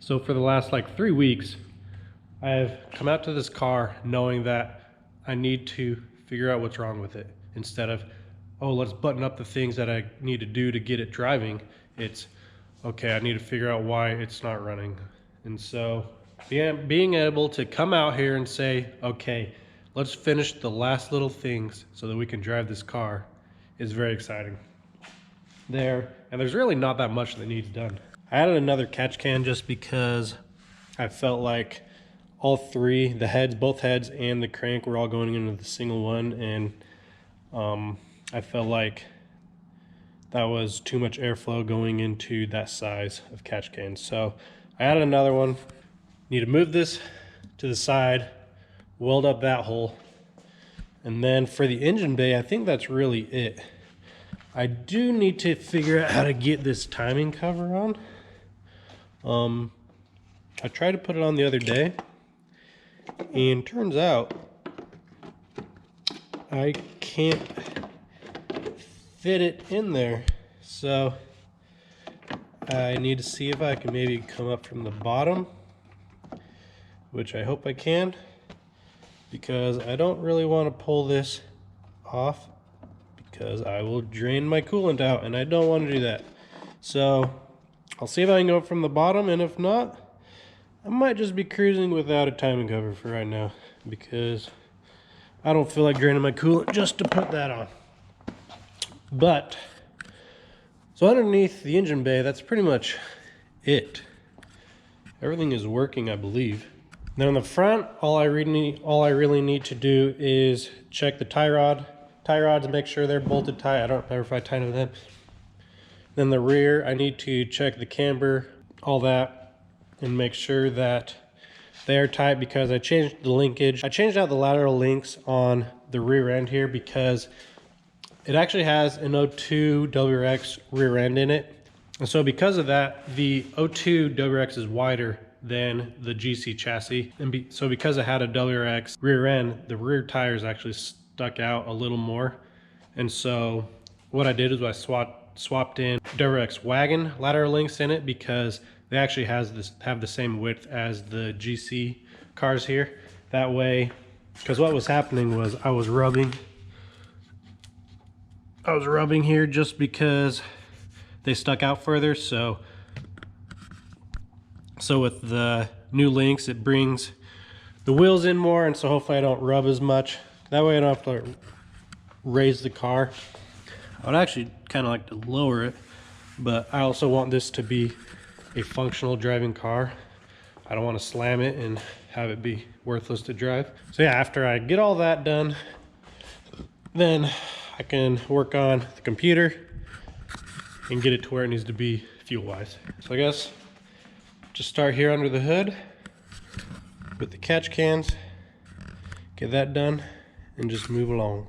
So for the last like 3 weeks, I've come out to this car knowing that I need to figure out what's wrong with it. Instead of, oh, let's button up the things that I need to do to get it driving. It's, okay, I need to figure out why it's not running. And so being able to come out here and say, okay, let's finish the last little things so that we can drive this car is very exciting. And there's really not that much that needs done. I added another catch can just because I felt like all three, the heads, both heads and the crank were all going into the single one, and I felt like that was too much airflow going into that size of catch can. So I added another one. Need to move this to the side, weld up that hole, and then for the engine bay, I think that's really it. I do need to figure out how to get this timing cover on. I tried to put it on the other day, and turns out I can't fit it in there. So I need to see if I can maybe come up from the bottom, which I hope I can, because I don't really want to pull this off because I will drain my coolant out, and I don't want to do that. So I'll see if I can go from the bottom, and if not, I might just be cruising without a timing cover for right now, because I don't feel like draining my coolant just to put that on. But so underneath the engine bay, that's pretty much it. Everything is working, I believe. Then on the front, all I really need to do is check the tie rods and make sure they're bolted tight. I don't remember if I tightened them. Then the rear, I need to check the camber, all that, and make sure that they are tight, because I changed the linkage. I changed out the lateral links on the rear end here because it actually has an O2 WRX rear end in it. And so because of that, the O2 WRX is wider than the GC chassis. And so because it had a WRX rear end, the rear tires actually stuck out a little more. And so what I did is I swapped in WRX wagon lateral links in it, because they actually have the same width as the GC cars here. That way, because what was happening was I was rubbing here just because they stuck out further. So with the new links, it brings the wheels in more, and so hopefully I don't rub as much. That way I don't have to raise the car. I would actually kind of like to lower it, but I also want this to be a functional driving car. I don't want to slam it and have it be worthless to drive. So yeah, after I get all that done, then I can work on the computer and get it to where it needs to be fuel-wise. So I guess just start here under the hood with the catch cans, get that done, and just move along.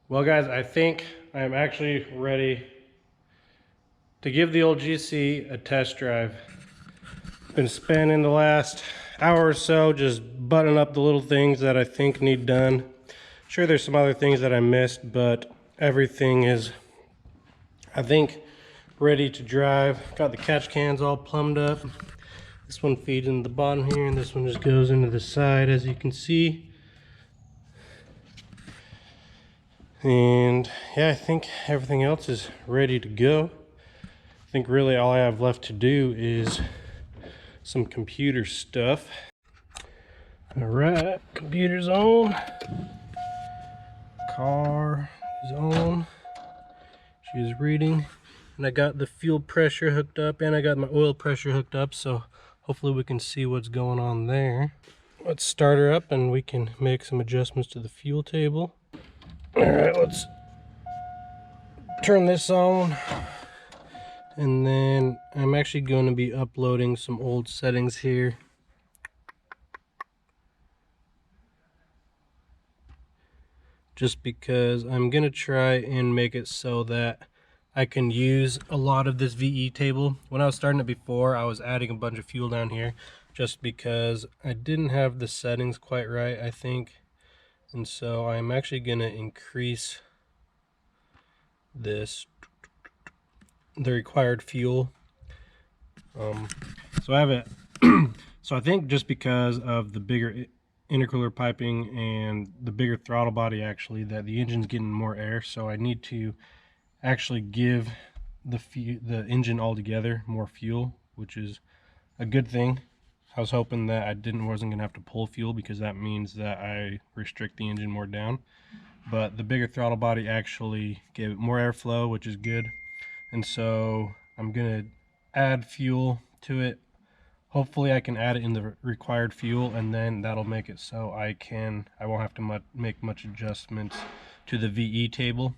Well guys, I think I am actually ready to give the old GC a test drive. Been spending the last hour or so just buttoning up the little things that I think need done. Sure, there's some other things that I missed, but everything is, I think, ready to drive. Got the catch cans all plumbed up. This one feeds in the bottom here, and this one just goes into the side, as you can see. And yeah, I think everything else is ready to go. I think really all I have left to do is some computer stuff. All right, computer's on. Car is on. She is reading. And I got the fuel pressure hooked up and I got my oil pressure hooked up, so hopefully we can see what's going on there. Let's start her up and we can make some adjustments to the fuel table. All right, let's turn this on. And then I'm actually going to be uploading some old settings here. Just because I'm going to try and make it so that I can use a lot of this VE table. When I was starting it before, I was adding a bunch of fuel down here just because I didn't have the settings quite right, I think. And so I'm actually going to increase the required fuel. So I have it. So I think just because of the bigger intercooler piping and the bigger throttle body, actually, that the engine's getting more air. So I need to actually give the engine altogether more fuel, which is a good thing. I was hoping that I wasn't gonna have to pull fuel, because that means that I restrict the engine more down. But the bigger throttle body actually gave it more airflow, which is good. And so I'm gonna add fuel to it. Hopefully I can add it in the required fuel, and then that'll make it so I won't have to make much adjustments to the VE table.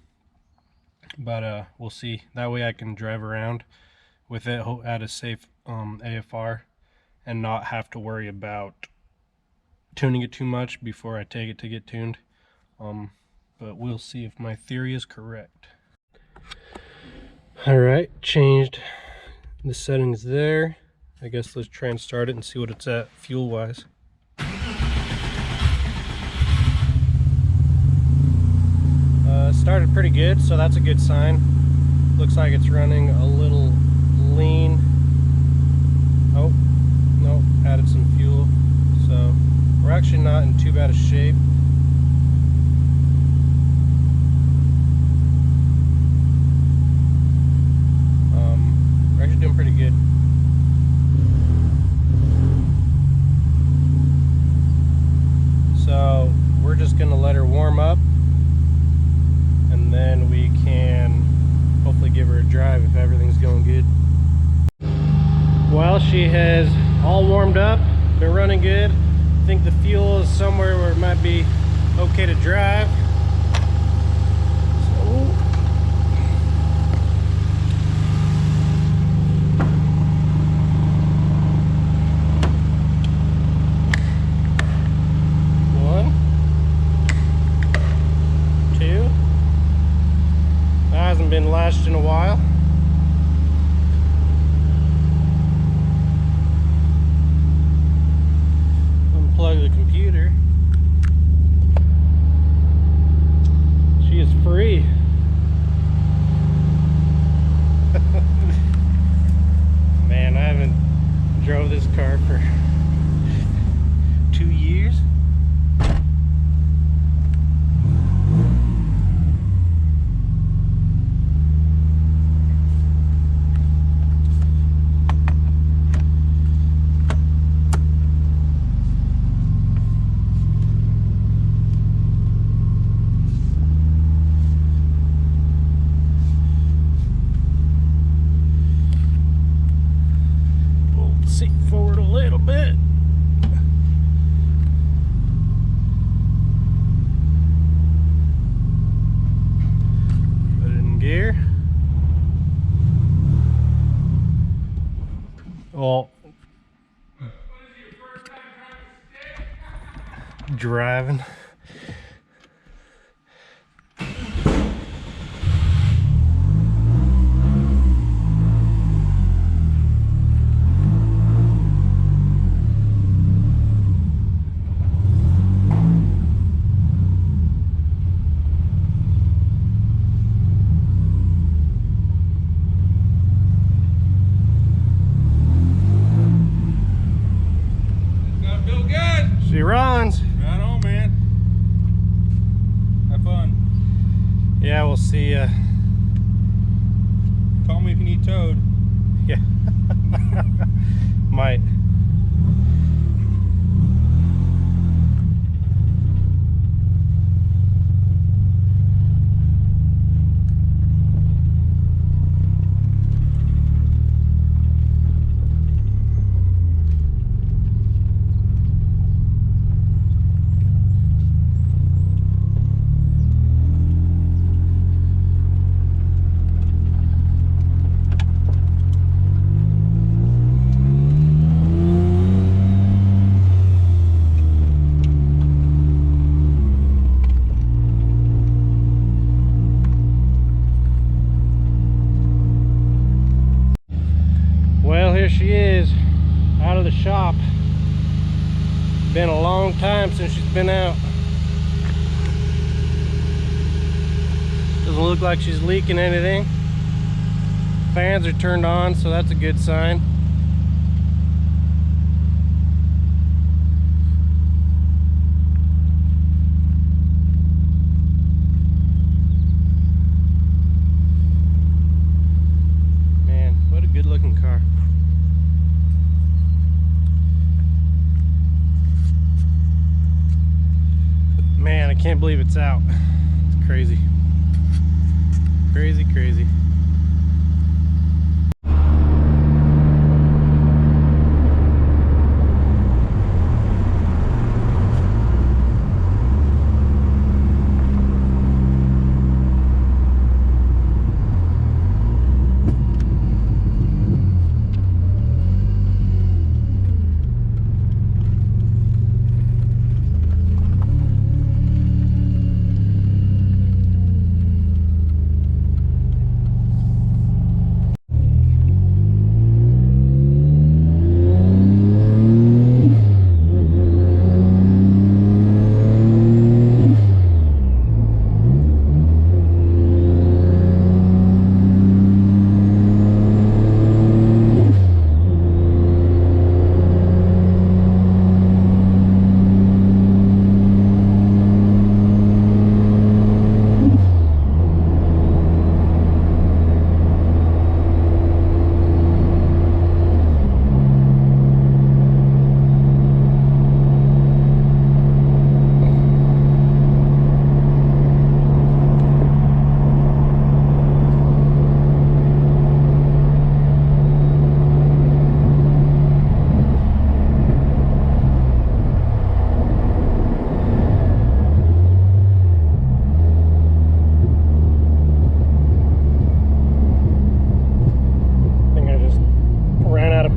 But we'll see. That way I can drive around with it at a safe AFR and not have to worry about tuning it too much before I take it to get tuned. But we'll see if my theory is correct. Alright, changed the settings there. I guess let's try and start it and see what it's at fuel wise. Started pretty good, so that's a good sign. Looks like it's running a little lean. Oh, no, added some fuel. So we're actually not in too bad a shape. We're actually doing pretty good. So we're just gonna let her warm up, and then we can hopefully give her a drive if everything's going good. Well, she has all warmed up, been running good. I think the fuel is somewhere where it might be okay to drive. So, hasn't been lashed in a while. Unplug the computer. She is free. Man, I haven't drove this car for 2 years. Seat forward a little bit. Put it in gear. Well, driving. She runs. Right on, man. Have fun. Yeah, we'll see. Call me if you need towed. Yeah. Might. Been a long time since she's been out. Doesn't look like she's leaking anything. Fans are turned on, so that's a good sign. Man, what a good looking car. Man, I can't believe it's out. It's crazy. Crazy, crazy.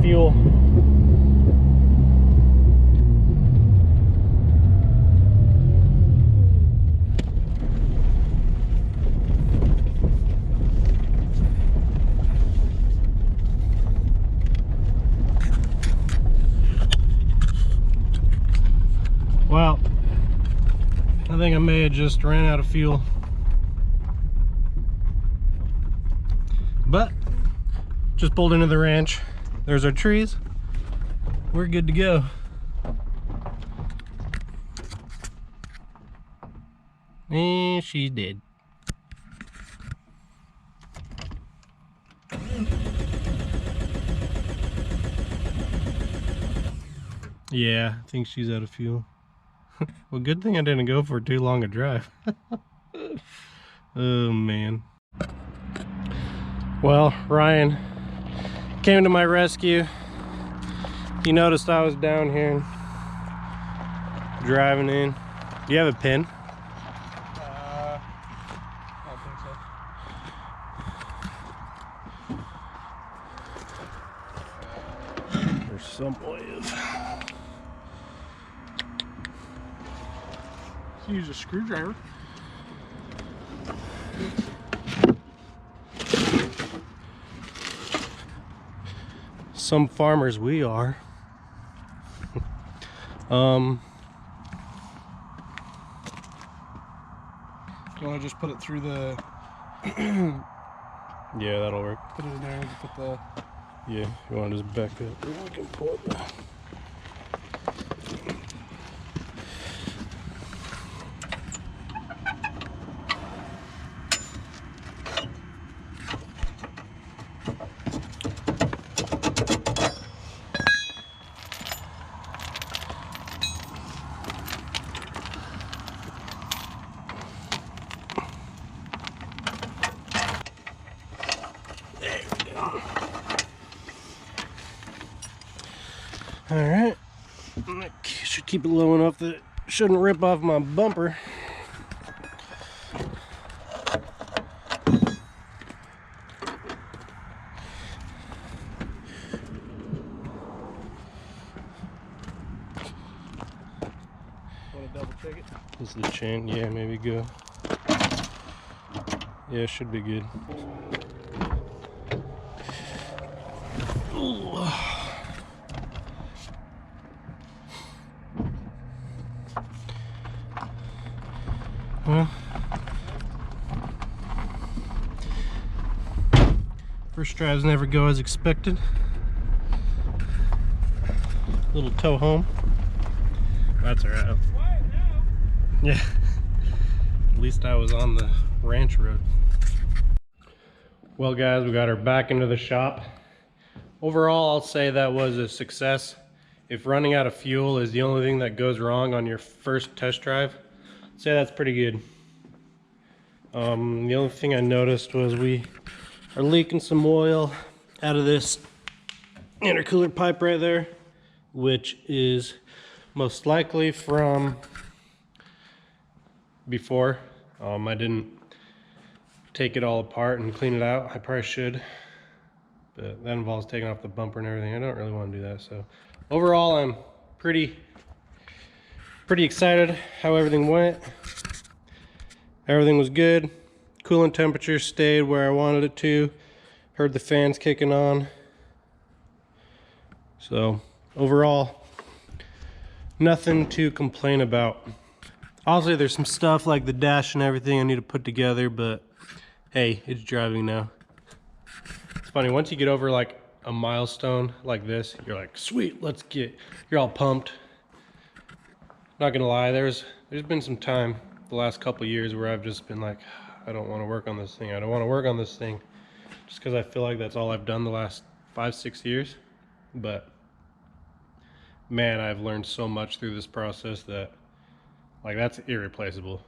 Fuel. Well, I think I may have just ran out of fuel, but just pulled into the ranch. There's our trees. We're good to go. And she's dead. Yeah, I think she's out of fuel. Well, good thing I didn't go for too long a drive. Oh man. Well, Ryan came to my rescue. He noticed I was down here driving in. Do you have a pin? I don't think so. There's some way of... Use a screwdriver. Some farmers we are. You want to just put it through the... Yeah, that'll work. Put it in there and put the... Yeah, you want to just back up. We can pull it back. All right, should keep it low enough that it shouldn't rip off my bumper. Want to double check it? This is the chain. Yeah, maybe go. Yeah, it should be good. Ooh. Well, first drives never go as expected. Little tow home. That's alright. Yeah. At least I was on the ranch road. Well guys, we got her back into the shop. Overall, I'll say that was a success. If running out of fuel is the only thing that goes wrong on your first test drive, I'd say that's pretty good. The only thing I noticed was we are leaking some oil out of this intercooler pipe right there, which is most likely from before. I didn't take it all apart and clean it out. I probably should, but that involves taking off the bumper and everything. I don't really want to do that. So overall, I'm pretty excited how everything went. Everything was good. Coolant temperature stayed where I wanted it to. Heard the fans kicking on. So overall, nothing to complain about. Obviously there's some stuff like the dash and everything I need to put together, but hey, it's driving now. It's funny, once you get over like a milestone like this, you're like, sweet, let's get, you're all pumped. Not gonna lie, there's been some time the last couple years where I've just been like, I don't want to work on this thing. I don't want to work on this thing. Just because I feel like that's all I've done the last 5-6 years. But man, I've learned so much through this process that like that's irreplaceable.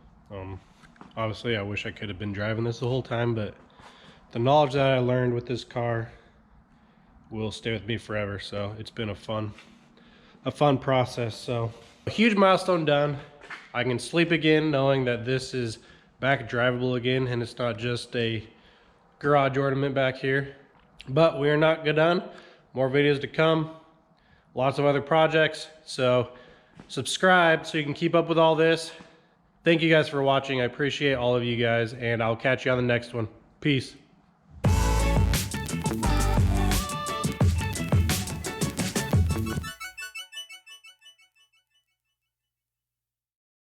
Obviously I wish I could have been driving this the whole time, but the knowledge that I learned with this car will stay with me forever. So it's been a fun process. So a huge milestone done. I can sleep again knowing that this is back drivable again and it's not just a garage ornament back here. But we are not done. More videos to come. Lots of other projects. So subscribe so you can keep up with all this. Thank you guys for watching. I appreciate all of you guys, and I'll catch you on the next one. Peace.